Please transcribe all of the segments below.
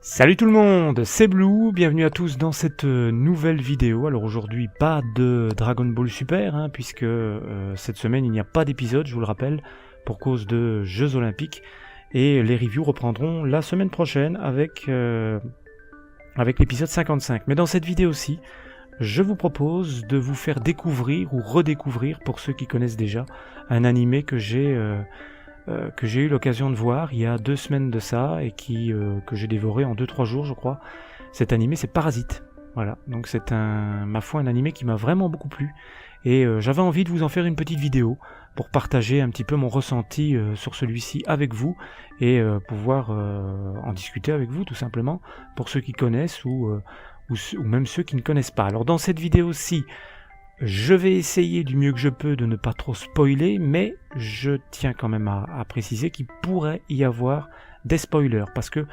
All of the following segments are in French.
Salut tout le monde, c'est Blue, bienvenue à tous dans cette nouvelle vidéo. Alors aujourd'hui pas de Dragon Ball Super, puisque cette semaine il n'y a pas d'épisode, je vous le rappelle, pour cause de Jeux Olympiques. Et les reviews reprendront la semaine prochaine avec l'épisode 55. Mais dans cette vidéo-ci, je vous propose de vous faire découvrir ou redécouvrir, pour ceux qui connaissent déjà, un animé que j'ai eu l'occasion de voir il y a 2 semaines de ça et que j'ai dévoré en 2-3 jours je crois. Cet animé c'est Parasite. Voilà, donc c'est ma foi un animé qui m'a vraiment beaucoup plu et j'avais envie de vous en faire une petite vidéo pour partager un petit peu mon ressenti sur celui-ci avec vous et pouvoir en discuter avec vous tout simplement pour ceux qui connaissent ou même ceux qui ne connaissent pas. Alors dans cette vidéo-ci, je vais essayer du mieux que je peux de ne pas trop spoiler, mais je tiens quand même à préciser qu'il pourrait y avoir des spoilers, parce que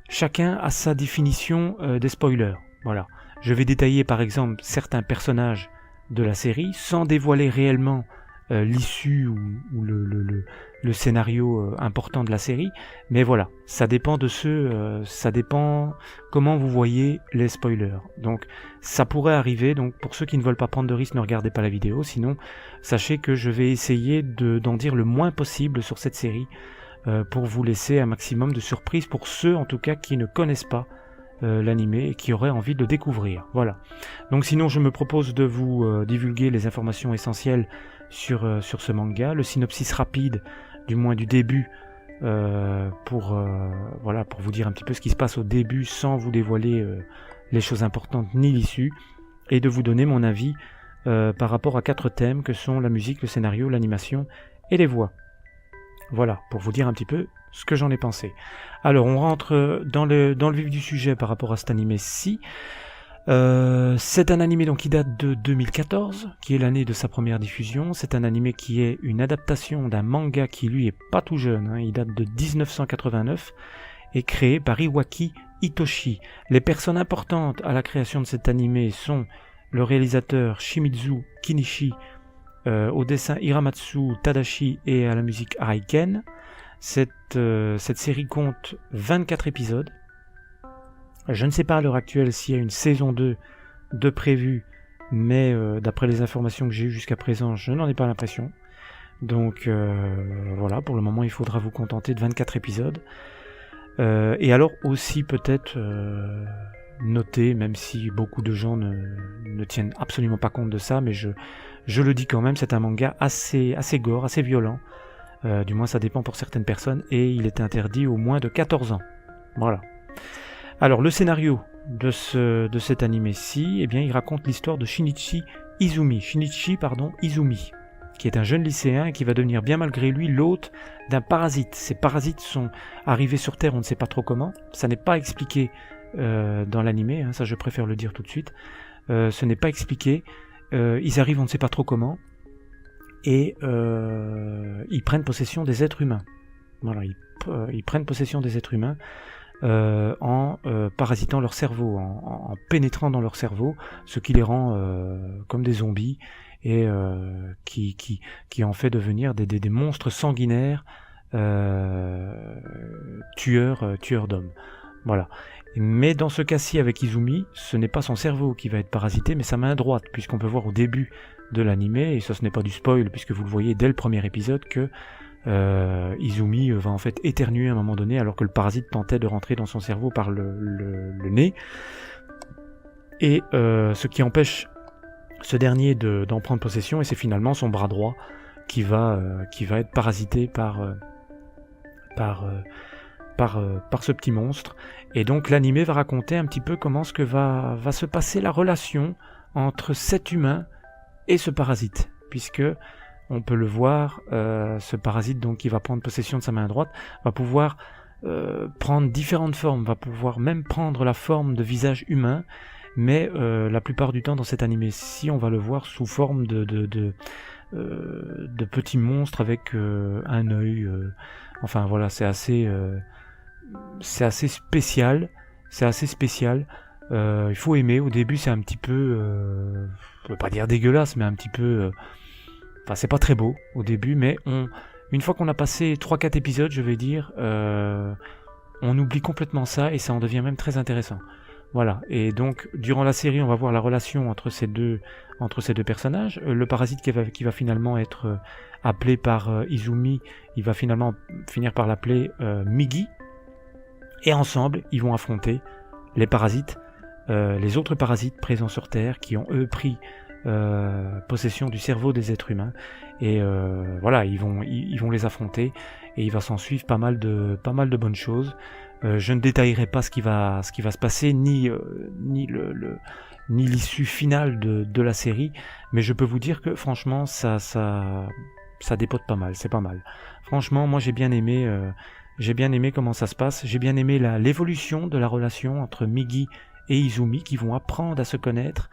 chacun a sa définition des spoilers. Voilà. Je vais détailler par exemple certains personnages de la série, sans dévoiler réellement l'issue ou le scénario important de la série, mais voilà, ça dépend de ça dépend comment vous voyez les spoilers. Donc ça pourrait arriver, donc pour ceux qui ne veulent pas prendre de risques, ne regardez pas la vidéo, sinon sachez que je vais essayer d'en dire le moins possible sur cette série pour vous laisser un maximum de surprises pour ceux en tout cas qui ne connaissent pas l'animé et qui auraient envie de le découvrir. Voilà. Donc sinon je me propose de vous divulguer les informations essentielles sur ce manga, le synopsis rapide, du moins du début, pour vous dire un petit peu ce qui se passe au début sans vous dévoiler les choses importantes ni l'issue, et de vous donner mon avis par rapport à 4 thèmes que sont la musique, le scénario, l'animation et les voix. Voilà, pour vous dire un petit peu ce que j'en ai pensé. Alors on rentre dans le vif du sujet par rapport à cet animé-ci. C'est un animé donc qui date de 2014, qui est l'année de sa première diffusion. C'est un animé qui est une adaptation d'un manga qui lui est pas tout jeune, il date de 1989 et créé par Iwaki Hitoshi. Les personnes importantes à la création de cet animé sont le réalisateur Shimizu Kinishi, au dessin Hiramatsu Tadashi et à la musique Aiken. Cette série compte 24 épisodes. Je ne sais pas à l'heure actuelle s'il y a une saison 2 de prévue, mais d'après les informations que j'ai eues jusqu'à présent, je n'en ai pas l'impression. Donc voilà, pour le moment il faudra vous contenter de 24 épisodes. Et alors aussi peut-être noter, même si beaucoup de gens ne tiennent absolument pas compte de ça, mais je le dis quand même, c'est un manga assez gore, assez violent. Du moins ça dépend pour certaines personnes, et il est interdit aux moins de 14 ans. Voilà. Alors le scénario de cet animé-ci, eh bien, il raconte l'histoire de Shinichi Izumi, qui est un jeune lycéen et qui va devenir bien malgré lui l'hôte d'un parasite. Ces parasites sont arrivés sur Terre, on ne sait pas trop comment, ça n'est pas expliqué dans l'animé, ça je préfère le dire tout de suite, ce n'est pas expliqué, ils arrivent on ne sait pas trop comment, et ils prennent possession des êtres humains. Voilà, ils prennent possession des êtres humains, en parasitant leur cerveau, en pénétrant dans leur cerveau, ce qui les rend comme des zombies et qui en fait devenir des monstres sanguinaires, tueurs d'hommes. Voilà. Mais dans ce cas-ci avec Izumi, ce n'est pas son cerveau qui va être parasité, mais sa main droite, puisqu'on peut voir au début de l'animé, et ça ce n'est pas du spoil puisque vous le voyez dès le premier épisode, que Izumi va en fait éternuer à un moment donné alors que le parasite tentait de rentrer dans son cerveau par le nez, et ce qui empêche ce dernier d'en prendre possession, et c'est finalement son bras droit qui va être parasité par ce petit monstre. Et donc l'animé va raconter un petit peu comment ce que va se passer la relation entre cet humain et ce parasite, puisque on peut le voir, ce parasite donc qui va prendre possession de sa main droite va pouvoir prendre différentes formes, va pouvoir même prendre la forme de visage humain, mais la plupart du temps dans cet animé-ci on va le voir sous forme de petits monstres avec un œil, enfin voilà, c'est assez spécial, il faut aimer. Au début c'est un petit peu, je veux pas dire dégueulasse, mais un petit peu, enfin c'est pas très beau au début, mais une fois qu'on a passé 3-4 épisodes, je vais dire, on oublie complètement ça et ça en devient même très intéressant. Voilà, et donc durant la série, on va voir la relation entre ces deux personnages. Le parasite qui va finalement être appelé par Izumi, il va finalement finir par l'appeler Migi. Et ensemble, ils vont affronter les parasites, les autres parasites présents sur Terre, qui ont eux pris possession du cerveau des êtres humains. Et voilà, ils vont les affronter, et il va s'en suivre pas mal de bonnes choses. Je ne détaillerai pas ce qui va se passer, ni l'issue finale de la série, mais je peux vous dire que franchement ça dépote pas mal, c'est pas mal. Franchement, moi j'ai bien aimé comment ça se passe, j'ai bien aimé l'évolution de la relation entre Migi et Izumi, qui vont apprendre à se connaître,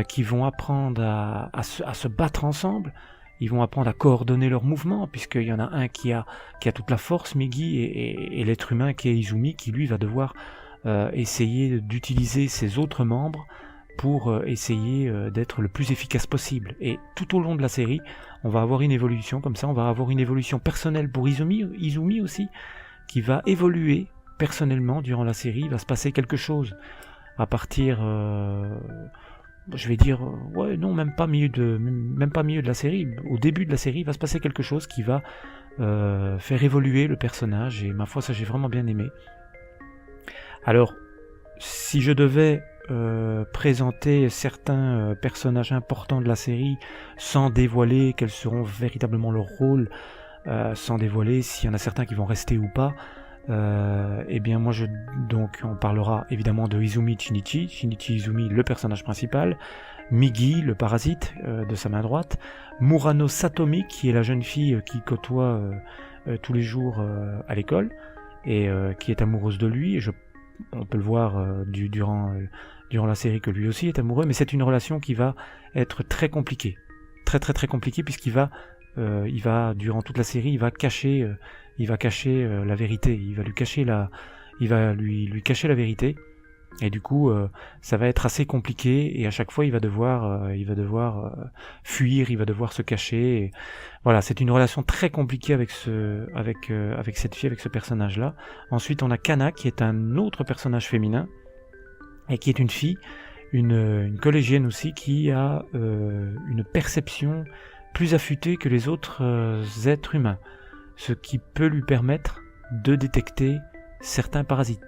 qui vont apprendre à se battre ensemble. Ils vont apprendre à coordonner leurs mouvements, puisqu'il y en a un qui a toute la force, Migi, et l'être humain qui est Izumi, qui lui va devoir essayer d'utiliser ses autres membres pour essayer d'être le plus efficace possible. Et tout au long de la série, on va avoir une évolution comme ça, on va avoir une évolution personnelle pour Izumi aussi, qui va évoluer personnellement durant la série. Il va se passer quelque chose à partir... je vais dire, même pas milieu de la série. Au début de la série, il va se passer quelque chose qui va faire évoluer le personnage, et ma foi, ça j'ai vraiment bien aimé. Alors, si je devais présenter certains personnages importants de la série, sans dévoiler quels seront véritablement leurs rôles, sans dévoiler s'il y en a certains qui vont rester ou pas, eh bien moi on parlera évidemment de Izumi Shinichi Izumi, le personnage principal, Migi, le parasite de sa main droite, Murano Satomi, qui est la jeune fille qui côtoie tous les jours à l'école, et qui est amoureuse de lui, et on peut le voir durant la série que lui aussi est amoureux, mais c'est une relation qui va être très compliquée, très très très compliquée, puisqu'il va durant toute la série, il va cacher la vérité, il va lui cacher lui cacher la vérité, et du coup ça va être assez compliqué, et à chaque fois il va devoir fuir, il va devoir se cacher, et voilà, c'est une relation très compliquée avec cette fille, avec ce personnage là. Ensuite on a Kana, qui est un autre personnage féminin, et qui est une fille, une collégienne aussi, qui a une perception plus affûtée que les autres êtres humains, ce qui peut lui permettre de détecter certains parasites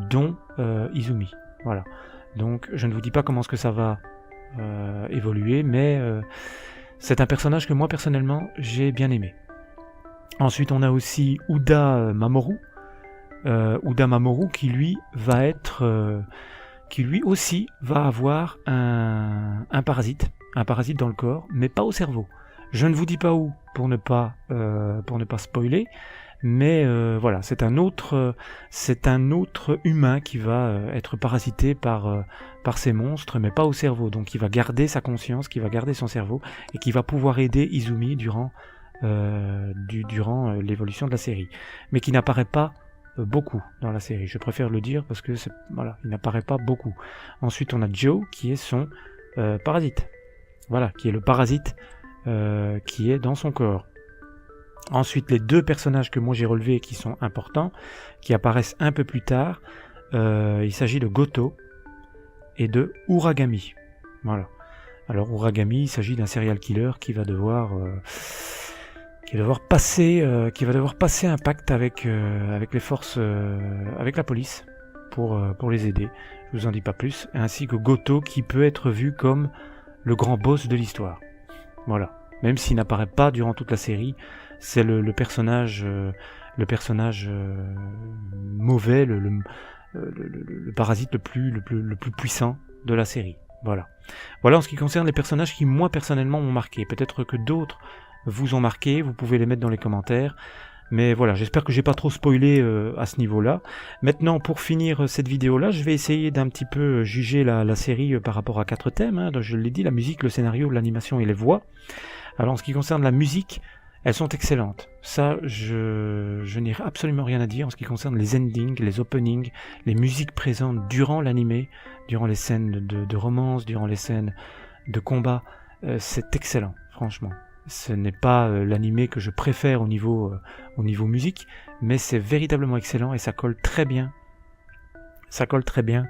dont Izumi. Voilà. Donc je ne vous dis pas comment est-ce que ça va évoluer, mais c'est un personnage que moi personnellement j'ai bien aimé. Ensuite on a aussi Uda Mamoru, qui lui aussi va avoir un parasite dans le corps, mais pas au cerveau. Je ne vous dis pas où pour ne pas spoiler, mais voilà, c'est un autre humain qui va être parasité par ces monstres, mais pas au cerveau. Donc il va garder sa conscience, qui va garder son cerveau, et qui va pouvoir aider Izumi durant l'évolution de la série, mais qui n'apparaît pas beaucoup dans la série. Je préfère le dire parce que il n'apparaît pas beaucoup. Ensuite on a Joe, qui est son parasite. Voilà, qui est le parasite qui est dans son corps. Ensuite, les deux personnages que moi j'ai relevés, qui sont importants, qui apparaissent un peu plus tard, il s'agit de Goto et de Uragami. Voilà. Alors Uragami, il s'agit d'un serial killer qui va devoir passer un pacte avec les forces, avec la police, pour les aider. Je vous en dis pas plus. Ainsi que Goto, qui peut être vu comme le grand boss de l'histoire. Voilà. Même s'il n'apparaît pas durant toute la série, c'est le personnage mauvais, le parasite le plus puissant de la série. Voilà en ce qui concerne les personnages qui moi personnellement m'ont marqué. Peut-être que d'autres vous ont marqué, vous pouvez les mettre dans les commentaires. Mais voilà, j'espère que j'ai pas trop spoilé à ce niveau-là. Maintenant, pour finir cette vidéo-là, je vais essayer d'un petit peu juger la série par rapport à 4 thèmes. Donc, je l'ai dit, la musique, le scénario, l'animation et les voix. Alors, en ce qui concerne la musique, elles sont excellentes. Ça, je n'ai absolument rien à dire en ce qui concerne les endings, les openings, les musiques présentes durant l'animé, durant les scènes de romance, durant les scènes de combat. C'est excellent, franchement. Ce n'est pas l'animé que je préfère au niveau musique, mais c'est véritablement excellent et ça colle très bien. Ça colle très bien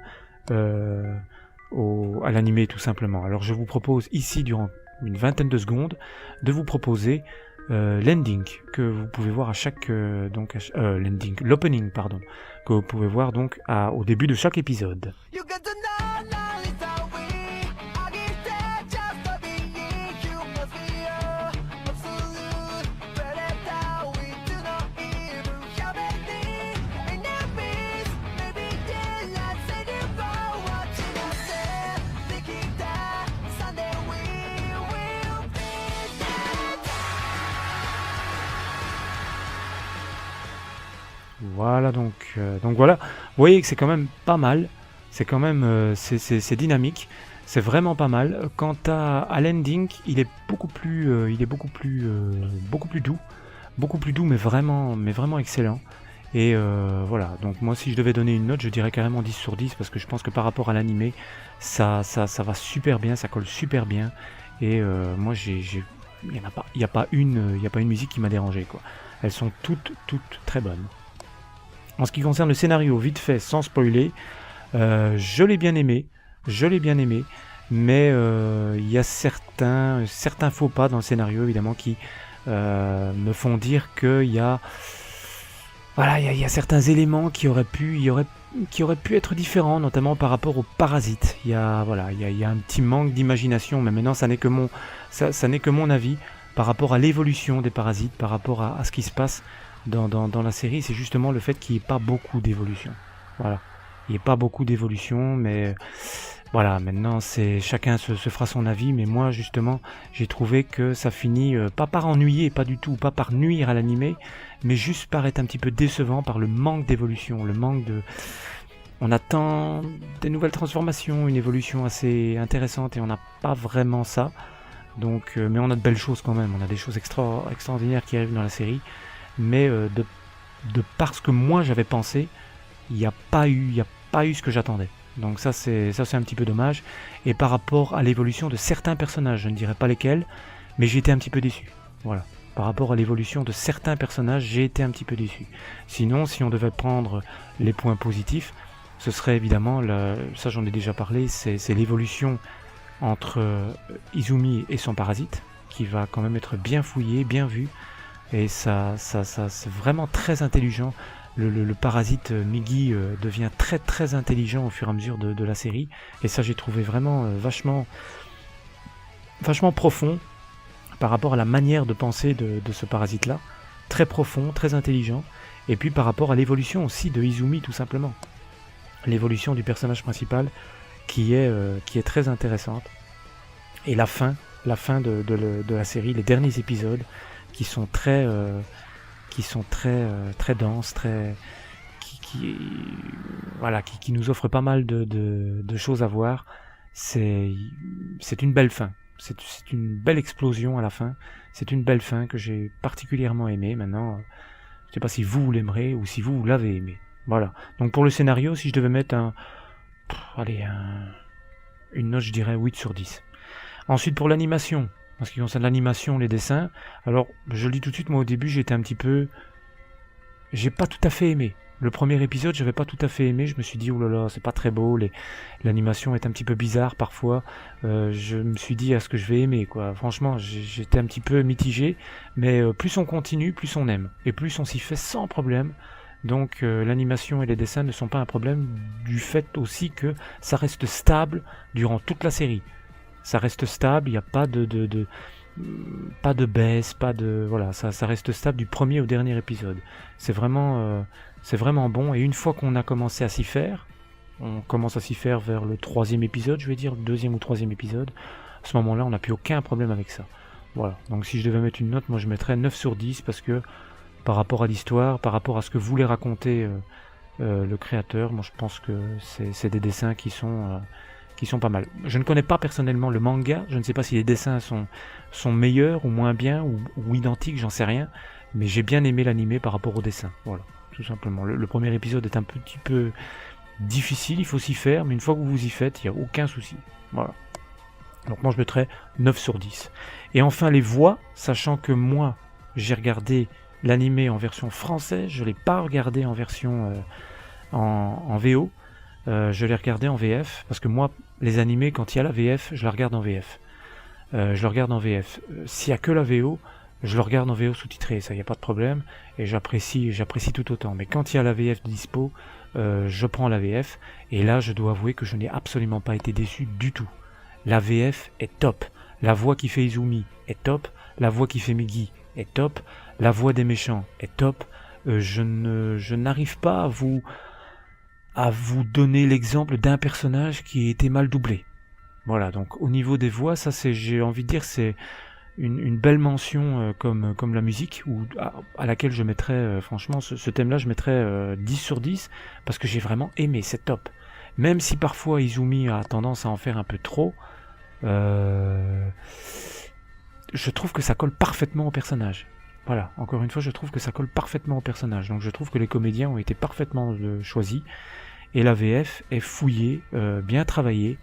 à l'animé tout simplement. Alors je vous propose ici durant une vingtaine de secondes de vous proposer l'ending que vous pouvez voir à chaque l'opening pardon, que vous pouvez voir donc au début de chaque épisode. Voilà, donc voilà, vous voyez que c'est quand même pas mal, c'est quand même c'est dynamique, c'est vraiment pas mal. Quant à l'ending, il est beaucoup plus doux, mais vraiment excellent. Et voilà, donc moi si je devais donner une note, je dirais carrément 10 sur 10 parce que je pense que par rapport à l'animé, ça va super bien, ça colle super bien. Et moi il n'y a pas une musique qui m'a dérangé quoi. Elles sont toutes très bonnes. En ce qui concerne le scénario, vite fait, sans spoiler, je l'ai bien aimé, mais il y a certains faux pas dans le scénario, évidemment, qui me font dire qu'il y a certains éléments qui auraient pu être différents, notamment par rapport aux parasites. Il y a un petit manque d'imagination, mais maintenant ça n'est que mon avis par rapport à l'évolution des parasites, par rapport à ce qui se passe dans la série. C'est justement le fait qu'il n'y ait pas beaucoup d'évolution. Voilà, il n'y ait pas beaucoup d'évolution, mais voilà, maintenant chacun se fera son avis, mais moi justement j'ai trouvé que ça finit pas par ennuyer, pas du tout, pas par nuire à l'animé, mais juste par être un petit peu décevant par le manque d'évolution, on attend des nouvelles transformations, une évolution assez intéressante et on n'a pas vraiment ça. Donc, mais on a de belles choses quand même, on a des choses extraordinaires qui arrivent dans la série, mais de parce que moi j'avais pensé, il n'y a pas eu ce que j'attendais. Donc ça c'est un petit peu dommage. Et par rapport à l'évolution de certains personnages, je ne dirais pas lesquels, mais j'ai été un petit peu déçu. Voilà. Par rapport à l'évolution de certains personnages, j'ai été un petit peu déçu. Sinon, si on devait prendre les points positifs, ce serait évidemment, ça j'en ai déjà parlé, c'est l'évolution entre Izumi et son parasite, qui va quand même être bien fouillé, bien vu. Et ça c'est vraiment très intelligent. Le parasite Migi devient très intelligent au fur et à mesure de la série. Et ça j'ai trouvé vraiment vachement profond par rapport à la manière de penser de ce parasite-là. Très profond, très intelligent. Et puis par rapport à l'évolution aussi de Izumi tout simplement. L'évolution du personnage principal qui est très intéressante. Et la fin de la série, les derniers épisodes qui sont très denses, qui nous offrent pas mal de choses à voir. C'est une belle fin. C'est une belle explosion à la fin. C'est une belle fin que j'ai particulièrement aimée. Maintenant, je ne sais pas si vous l'aimerez ou si vous l'avez aimé. Voilà. Donc pour le scénario, si je devais mettre une note, je dirais 8 sur 10. Ensuite pour l'animation, en ce qui concerne l'animation, les dessins, alors je le dis tout de suite, moi au début j'ai pas tout à fait aimé. Le premier épisode, j'avais pas tout à fait aimé, je me suis dit, oh là là, c'est pas très beau, l'animation est un petit peu bizarre parfois, je me suis dit, est-ce que je vais aimer, quoi. Franchement, j'étais un petit peu mitigé, mais plus on continue, plus on aime, et plus on s'y fait sans problème. Donc l'animation et les dessins ne sont pas un problème, du fait aussi que ça reste stable durant toute la série. Ça reste stable, il n'y a pas de baisse, voilà, ça reste stable du premier au dernier épisode. C'est vraiment bon, et une fois qu'on a commencé à s'y faire, on commence à s'y faire vers le 3e épisode, je vais dire, le 2e ou 3e épisode, à ce moment-là, on n'a plus aucun problème avec ça. Voilà, donc si je devais mettre une note, moi je mettrais 9 sur 10, parce que par rapport à l'histoire, par rapport à ce que voulait raconter le créateur, moi je pense que c'est des dessins qui sont pas mal. Je ne connais pas personnellement le manga, je ne sais pas si les dessins sont meilleurs ou moins bien ou identiques, j'en sais rien, mais j'ai bien aimé l'animé par rapport au dessin, voilà, tout simplement. Le premier épisode est un petit peu difficile, il faut s'y faire, mais une fois que vous vous y faites, il n'y a aucun souci, voilà. Donc moi je mettrais 9 sur 10. Et enfin les voix, sachant que moi j'ai regardé l'animé en version française, je ne l'ai pas regardé en version en VO, je l'ai regardé en VF, parce que moi les animés quand il y a la VF, je la regarde en VF. S'il n'y a que la VO, je le regarde en VO sous-titré, ça y a pas de problème, et j'apprécie tout autant. Mais quand il y a la VF dispo, je prends la VF, et là je dois avouer que je n'ai absolument pas été déçu du tout. La VF est top, la voix qui fait Izumi est top, la voix qui fait Migi est top, la voix des méchants est top. Je n'arrive pas à vous donner l'exemple d'un personnage qui a été mal doublé. Voilà, donc au niveau des voix, ça c'est, j'ai envie de dire, c'est une belle mention comme la musique, à laquelle je mettrais, franchement, ce thème-là, je mettrais 10 sur 10, parce que j'ai vraiment aimé, c'est top. Même si parfois Izumi a tendance à en faire un peu trop, je trouve que ça colle parfaitement au personnage. Voilà, encore une fois, je trouve que ça colle parfaitement au personnage. Donc je trouve que les comédiens ont été parfaitement choisis, et la VF est fouillée, bien travaillée,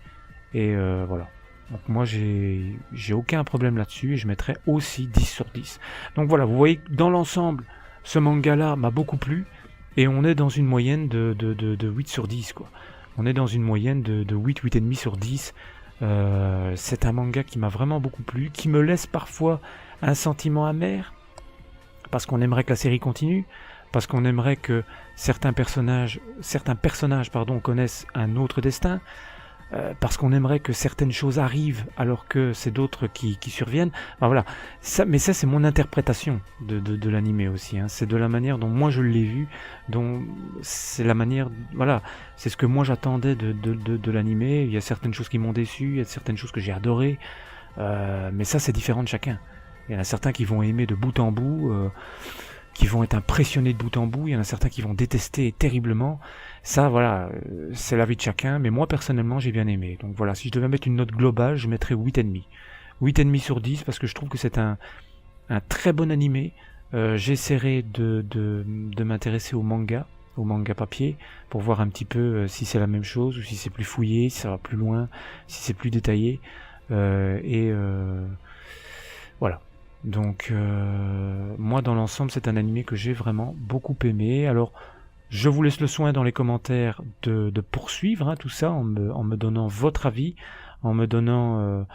et voilà. Donc moi j'ai aucun problème là-dessus et je mettrais aussi 10 sur 10. Donc voilà, vous voyez que dans l'ensemble, ce manga-là m'a beaucoup plu et on est dans une moyenne de 8 sur 10 quoi. On est dans une moyenne de 8, 8,5 sur 10. C'est un manga qui m'a vraiment beaucoup plu, qui me laisse parfois un sentiment amer, parce qu'on aimerait que la série continue, parce qu'on aimerait que certains personnages connaissent un autre destin, parce qu'on aimerait que certaines choses arrivent alors que c'est d'autres qui surviennent. Enfin, voilà. Mais ça c'est mon interprétation de l'animé aussi. Hein. C'est de la manière dont moi je l'ai vu, c'est la manière, voilà, c'est ce que moi j'attendais de l'animé. Il y a certaines choses qui m'ont déçu, il y a certaines choses que j'ai adorées, mais ça c'est différent de chacun. Il y en a certains qui vont aimer de bout en bout, qui vont être impressionnés de bout en bout, il y en a certains qui vont détester terriblement. Ça, voilà, c'est l'avis de chacun, mais moi, personnellement, j'ai bien aimé. Donc voilà, si je devais mettre une note globale, je mettrais 8,5. 8,5 sur 10, parce que je trouve que c'est un très bon animé. J'essaierai de m'intéresser au manga papier, pour voir un petit peu si c'est la même chose, ou si c'est plus fouillé, si ça va plus loin, si c'est plus détaillé. Voilà. Donc moi dans l'ensemble c'est un animé que j'ai vraiment beaucoup aimé. Alors je vous laisse le soin dans les commentaires de poursuivre tout ça en me donnant votre avis, en me donnant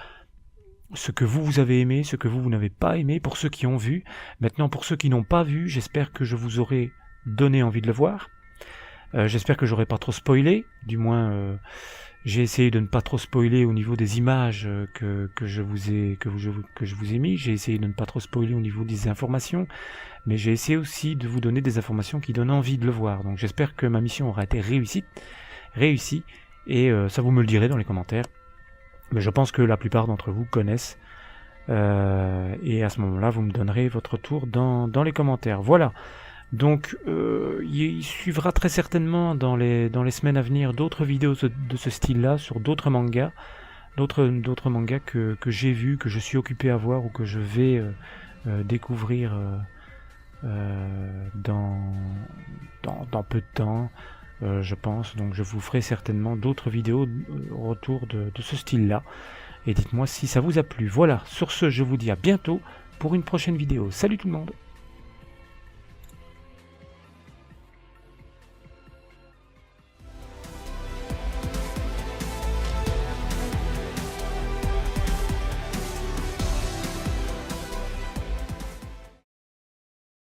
ce que vous avez aimé, ce que vous n'avez pas aimé, pour ceux qui ont vu. Maintenant pour ceux qui n'ont pas vu, j'espère que je vous aurai donné envie de le voir. J'espère que j'aurai pas trop spoilé, du moins j'ai essayé de ne pas trop spoiler au niveau des images que je vous ai mis. J'ai essayé de ne pas trop spoiler au niveau des informations, mais j'ai essayé aussi de vous donner des informations qui donnent envie de le voir. Donc j'espère que ma mission aura été réussie, et ça vous me le direz dans les commentaires. Mais je pense que la plupart d'entre vous connaissent, et à ce moment-là, vous me donnerez votre retour dans les commentaires. Voilà. Donc il suivra très certainement dans les semaines à venir d'autres vidéos de ce style-là, sur d'autres mangas, d'autres mangas que j'ai vus, que je suis occupé à voir, ou que je vais découvrir dans peu de temps, je pense. Donc je vous ferai certainement d'autres vidéos autour de ce style-là, et dites-moi si ça vous a plu. Voilà, sur ce, je vous dis à bientôt pour une prochaine vidéo. Salut tout le monde!